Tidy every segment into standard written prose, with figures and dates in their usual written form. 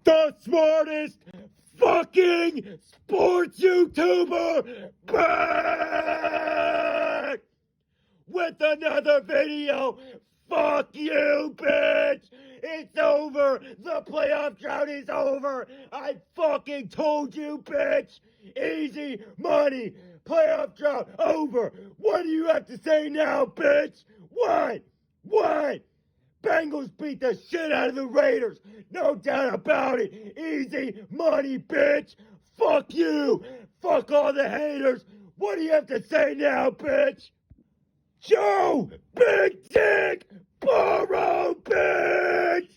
the smartest fucking sports YouTuber back with another video. Fuck you, bitch! It's over! The playoff drought is over! I fucking told you, bitch! Easy money! Playoff drought over! What do you have to say now, bitch? What? What? Bengals beat the shit out of the Raiders! No doubt about it! Easy money, bitch! Fuck you! Fuck all the haters! What do you have to say now, bitch? Joe Big Dick Burrow, bitch!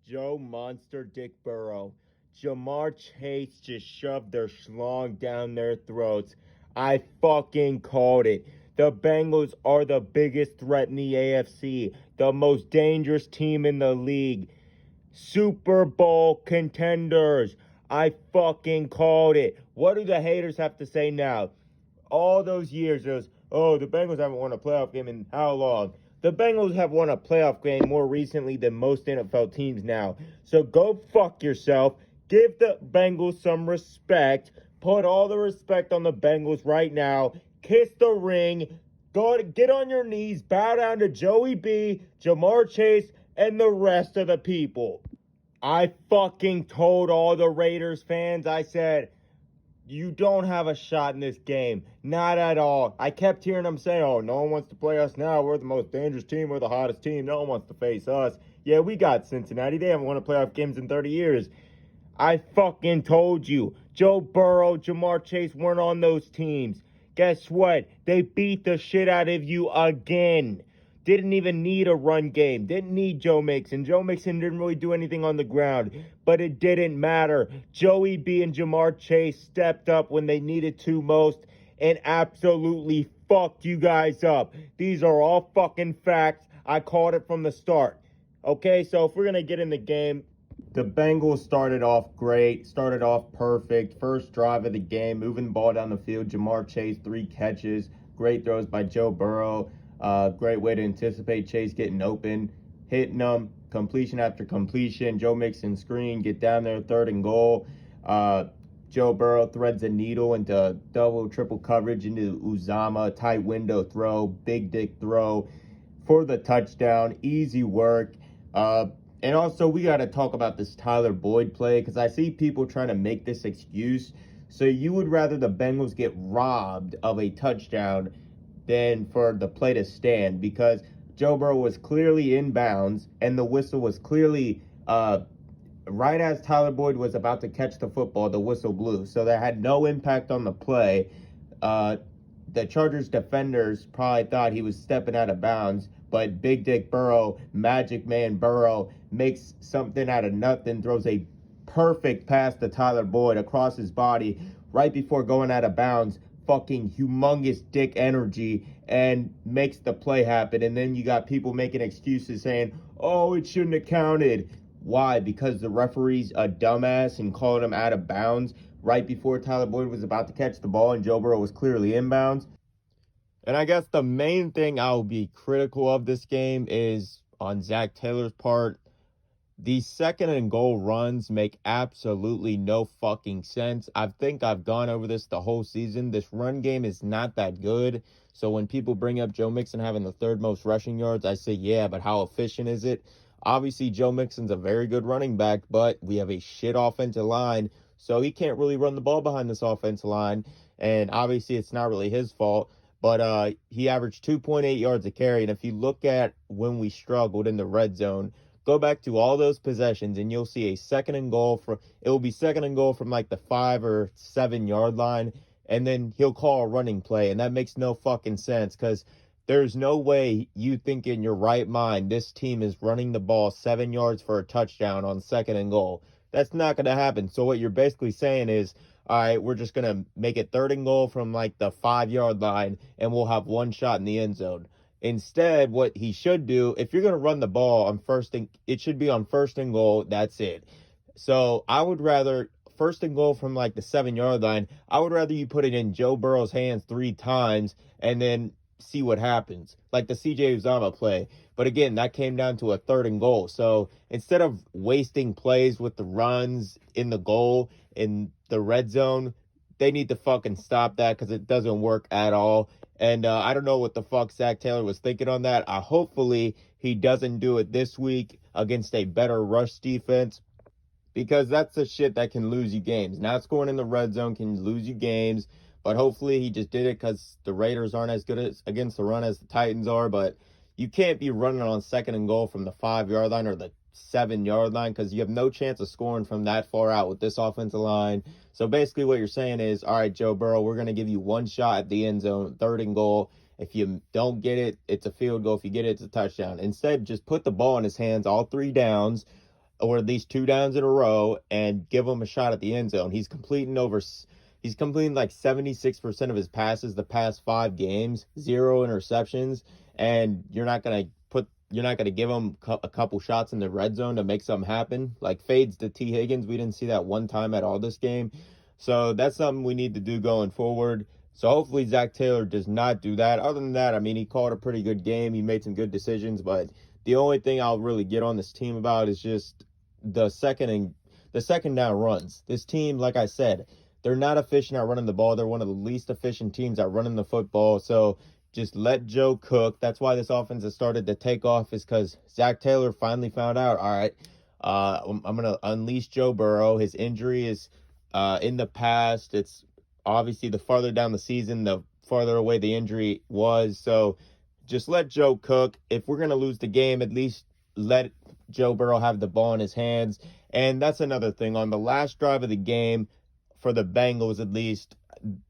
Joe Monster Dick Burrow. Jamar Chase just shoved their schlong down their throats. I fucking called it. The Bengals are the biggest threat in the AFC. The most dangerous team in the league. Super Bowl contenders. I fucking called it. What do the haters have to say now? All those years, it was, oh, the Bengals haven't won a playoff game in how long? The Bengals have won a playoff game more recently than most NFL teams now. So go fuck yourself. Give the Bengals some respect. Put all the respect on the Bengals right now. Kiss the ring. Get on your knees. Bow down to Joey B, Jamar Chase, and the rest of the people. I fucking told all the Raiders fans, I said, you don't have a shot in this game. Not at all. I kept hearing them say, oh, no one wants to play us now. We're the most dangerous team. We're the hottest team. No one wants to face us. Yeah, we got Cincinnati. They haven't won a playoff games in 30 years. I fucking told you. Joe Burrow, Jamar Chase weren't on those teams. Guess what? They beat the shit out of you again. Didn't even need a run game. Didn't need Joe Mixon. Joe Mixon didn't really do anything on the ground. But it didn't matter. Joey B and Jamar Chase stepped up when they needed to most and absolutely fucked you guys up. These are all fucking facts. I called it from the start. Okay, so if we're going to get in the game, the Bengals started off great, started off perfect. First drive of the game, moving the ball down the field. Jamar Chase, 3 catches. Great throws by Joe Burrow. Great way to anticipate Chase getting open, hitting them, completion after completion. Joe Mixon screen, get down there, 3rd and goal. Joe Burrow threads a needle into double, triple coverage into Uzama, tight window throw, big dick throw for the touchdown. Easy work. And also, we got to talk about this Tyler Boyd play because I see people trying to make this excuse. So you would rather the Bengals get robbed of a touchdown than for the play to stand, because Joe Burrow was clearly in bounds and the whistle was clearly right as Tyler Boyd was about to catch the football, the whistle blew. So that had no impact on the play. The Chargers defenders probably thought he was stepping out of bounds, but Big Dick Burrow, Magic Man Burrow, makes something out of nothing, throws a perfect pass to Tyler Boyd across his body right before going out of bounds. Fucking humongous dick energy, and makes the play happen. And then you got people making excuses saying, oh, it shouldn't have counted. Why? Because the referee's a dumbass and called him out of bounds right before Tyler Boyd was about to catch the ball and Joe Burrow was clearly inbounds. And I guess the main thing I'll be critical of this game is on Zach Taylor's part. These 2nd and goal runs make absolutely no fucking sense. I think I've gone over this the whole season. This run game is not that good. So when people bring up Joe Mixon having the 3rd most rushing yards, I say, yeah, but how efficient is it? Obviously, Joe Mixon's a very good running back, but we have a shit offensive line, so he can't really run the ball behind this offensive line. And obviously, it's not really his fault. But he averaged 2.8 yards a carry. And if you look at when we struggled in the red zone, go back to all those possessions and you'll see a 2nd and goal it will be 2nd and goal from like the 5 or 7 yard line. And then he'll call a running play. And that makes no fucking sense, because there's no way you think in your right mind this team is running the ball 7 yards for a touchdown on 2nd and goal. That's not going to happen. So what you're basically saying is, all right, we're just going to make it 3rd and goal from like the 5 yard line and we'll have one shot in the end zone. Instead, what he should do, if you're going to run the ball on it should be on 1st and goal. That's it. So I would rather 1st and goal from like the 7 yard line. I would rather you put it in Joe Burrow's hands 3 times and then see what happens, like the CJ Uzama play. But again, that came down to a 3rd and goal. So instead of wasting plays with the runs in the goal in the red zone, they need to fucking stop that because it doesn't work at all. And I don't know what the fuck Zach Taylor was thinking on that. Hopefully he doesn't do it this week against a better rush defense, because that's the shit that can lose you games. Not scoring in the red zone can lose you games, but hopefully he just did it because the Raiders aren't as good against the run as the Titans are. But you can't be running on 2nd and goal from the 5-yard line or the 7-yard line, because you have no chance of scoring from that far out with this offensive line. So basically what you're saying is, all right, Joe Burrow, we're going to give you one shot at the end zone, 3rd and goal. If you don't get it, it's a field goal. If you get it, it's a touchdown. Instead, just put the ball in his hands all 3 downs, or at least 2 downs in a row, and give him a shot at the end zone. He's completing like 76% of his passes the past 5 games, 0 interceptions, and you're not gonna give him a couple shots in the red zone to make something happen. Like fades to T. Higgins, we didn't see that one time at all this game. So that's something we need to do going forward. So hopefully Zach Taylor does not do that. Other than that, I mean, he called a pretty good game. He made some good decisions, but the only thing I'll really get on this team about is just the second down runs. This team, like I said, they're not efficient at running the ball. They're one of the least efficient teams at running the football. So just let Joe cook. That's why this offense has started to take off, is because Zach Taylor finally found out, all right, I'm going to unleash Joe Burrow. His injury is in the past. It's obviously the farther down the season, the farther away the injury was. So just let Joe cook. If we're going to lose the game, at least let Joe Burrow have the ball in his hands. And that's another thing. On the last drive of the game, for the Bengals at least,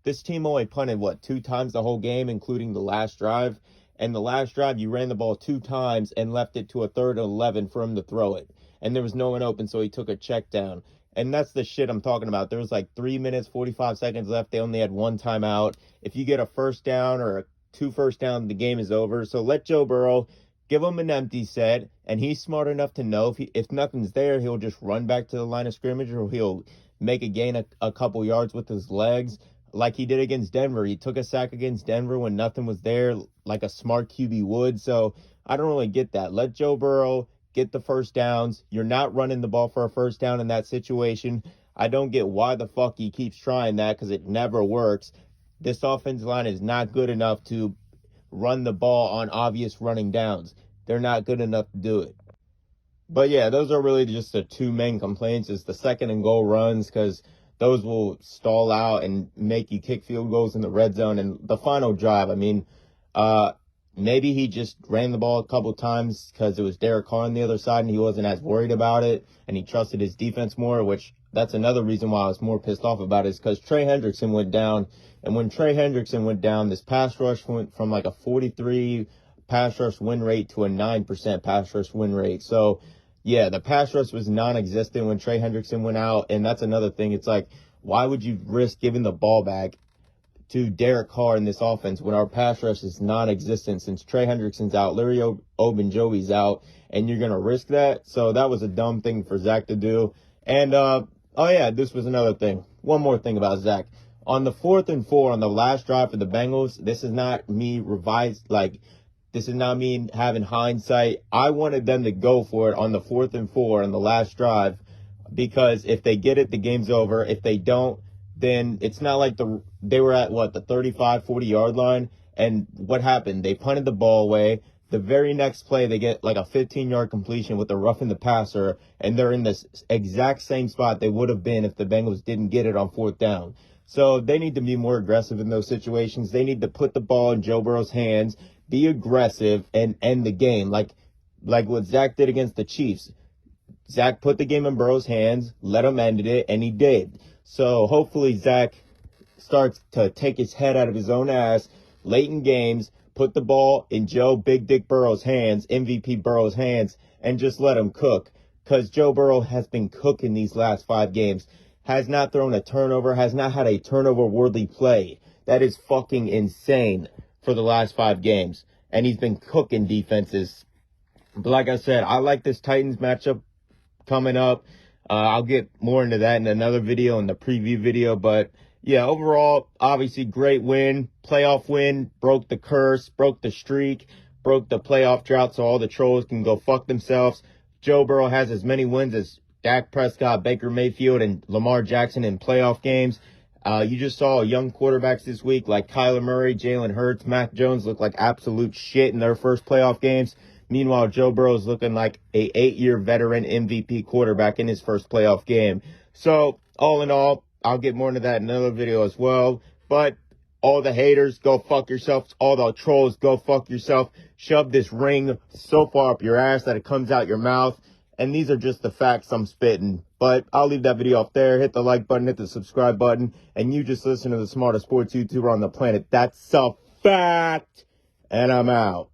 this team only punted, 2 times the whole game, including the last drive. And the last drive, you ran the ball 2 times and left it to a 3rd and 11 for him to throw it. And there was no one open, so he took a check down. And that's the shit I'm talking about. There was like 3 minutes, 45 seconds left. They only had 1 timeout. If you get a first down or 2 first down, the game is over. So let Joe Burrow, give him an empty set, and he's smart enough to know if nothing's there, he'll just run back to the line of scrimmage, or he'll make a gain a couple yards with his legs, like he did against Denver. He took a sack against Denver when nothing was there, like a smart QB would. So I don't really get that. Let Joe Burrow get the first downs. You're not running the ball for a first down in that situation. I don't get why the fuck he keeps trying that, because it never works. This offensive line is not good enough to run the ball on obvious running downs. They're not good enough to do it. But yeah, those are really just the 2 main complaints, is the 2nd and goal runs, because those will stall out and make you kick field goals in the red zone. And the final drive, I mean, maybe he just ran the ball a couple times because it was Derek Carr on the other side and he wasn't as worried about it, and he trusted his defense more, which that's another reason why I was more pissed off about it, is because Trey Hendrickson went down. And when Trey Hendrickson went down, this pass rush went from like a 43 pass rush win rate to a 9% pass rush win rate. So yeah, the pass rush was non-existent when Trey Hendrickson went out. And that's another thing. It's like, why would you risk giving the ball back to Derek Carr in this offense when our pass rush is non-existent since Trey Hendrickson's out, Larry Ogunjobi's out, and you're going to risk that? So that was a dumb thing for Zach to do. And, oh yeah, this was another thing. One more thing about Zach. On the 4th and 4, on the last drive for the Bengals, this is not me this is not me having hindsight. I wanted them to go for it on the 4th and 4 on the last drive, because if they get it, the game's over. If they don't, then it's not like they were at the 35, 40-yard line. And what happened? They punted the ball away. The very next play, they get like a 15-yard completion with a roughing the passer, and they're in this exact same spot they would have been if the Bengals didn't get it on 4th down. So they need to be more aggressive in those situations. They need to put the ball in Joe Burrow's hands, be aggressive, and end the game. Like what Zach did against the Chiefs. Zach put the game in Burrow's hands, let him end it, and he did. So hopefully Zach starts to take his head out of his own ass late in games, put the ball in Joe Big Dick Burrow's hands, MVP Burrow's hands, and just let him cook. Because Joe Burrow has been cooking these last 5 games. Has not thrown a turnover, has not had a turnover-worthy play. That is fucking insane for the last 5 games. And he's been cooking defenses. But like I said, I like this Titans matchup coming up. I'll get more into that in another video, in the preview video. But yeah, overall, obviously great win, playoff win, broke the curse, broke the streak, broke the playoff drought, so all the trolls can go fuck themselves. Joe Burrow has as many wins as Dak Prescott, Baker Mayfield, and Lamar Jackson in playoff games. You just saw young quarterbacks this week like Kyler Murray, Jalen Hurts, Mac Jones look like absolute shit in their first playoff games. Meanwhile, Joe Burrow is looking like a 8-year veteran MVP quarterback in his first playoff game. So, all in all, I'll get more into that in another video as well. But all the haters, go fuck yourselves. All the trolls, go fuck yourself. Shove this ring so far up your ass that it comes out your mouth. And these are just the facts I'm spitting. But I'll leave that video up there. Hit the like button, hit the subscribe button. And you just listen to the smartest sports YouTuber on the planet. That's a fact. And I'm out.